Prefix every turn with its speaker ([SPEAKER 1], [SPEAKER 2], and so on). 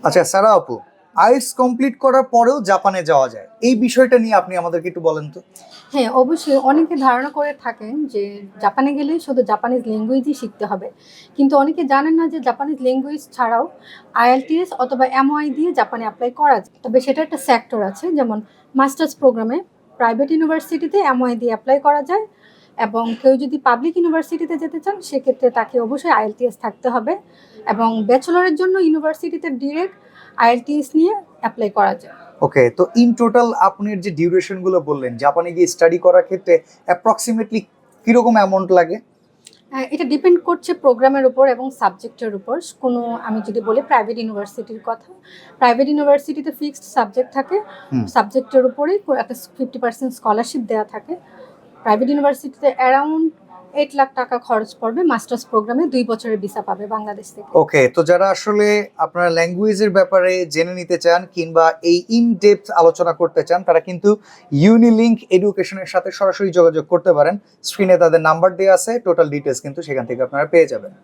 [SPEAKER 1] আচ্ছা সারা আপু, IELTS complete করার পরেও জাপানে যাওয়া যায়, এই বিষয়টা নিয়ে আপনি আমাদেরকে একটু বলেন তো।
[SPEAKER 2] হ্যাঁ, অবশ্যই অনেকে ধারণা করে থাকেন যে জাপানে গেলেই শুধু জাপানিজ ল্যাঙ্গুয়েজই শিখতে হবে। কিন্তু অনেকে জানেন না যে জাপানিজ ল্যাঙ্গুয়েজ ছাড়াও আইএলটিএস অথবা এমওআই দিয়ে জাপানে অ্যাপ্লাই করা যায়। তবে সেটা একটা সেক্টর আছে, যেমন মাস্টার্স প্রোগ্রামে প্রাইভেট ইউনিভার্সিটিতে এমওআই দিয়ে অ্যাপ্লাই করা যায়, এবং কেউ যদি পাবলিক ইউনিভার্সিটিতে যেতে চান সেক্ষেত্রে তাকে অবশ্যই আইএলটিএস থাকতে হবে, এবং ব্যাচেলরের জন্য ইউনিভার্সিটিতে ডিরেক্ট আইএলটিএস নিয়ে অ্যাপ্লাই করা যায়।
[SPEAKER 1] ওকে, তো ইন টোটাল আপনার যে ডিউরেশন গুলো বললেন জাপানে গিয়ে স্টাডি করার ক্ষেত্রে অ্যাপ্রক্সিমেটলি কিরকম অ্যামাউন্ট লাগে?
[SPEAKER 2] এটা ডিপেন্ড করছে প্রোগ্রামের উপর এবং সাবজেক্টের উপর। আমি যদি বলি প্রাইভেট ইউনিভার্সিটির কথা, প্রাইভেট ইউনিভার্সিটিতে ফিক্সড সাবজেক্ট থাকে,
[SPEAKER 1] হুম।
[SPEAKER 2] সাবজেক্টের উপরেই একটা 50% স্কলারশিপ দেওয়া থাকে। প্রাইভেট ইউনিভার্সিটিতে অ্যারাউন্ড 8 লাখ টাকা খরচ পড়বে মাস্টার্স প্রোগ্রামে, 2 বছরের ভিসা পাবে বাংলাদেশ থেকে।
[SPEAKER 1] ওকে, তো যারা আসলে আপনারা ল্যাঙ্গুয়েজের ব্যাপারে জেনে নিতে চান কিংবা এই ইন ডেপথ আলোচনা করতে চান, তারা কিন্তু ইউনিলিঙ্ক এডুকেশনের সাথে সরাসরি যোগাযোগ করতে পারেন। স্ক্রিনে তাদের নাম্বার দেওয়া আছে, টোটাল ডিটেলস কিন্তু সেখান থেকে আপনারা পেয়ে যাবেন।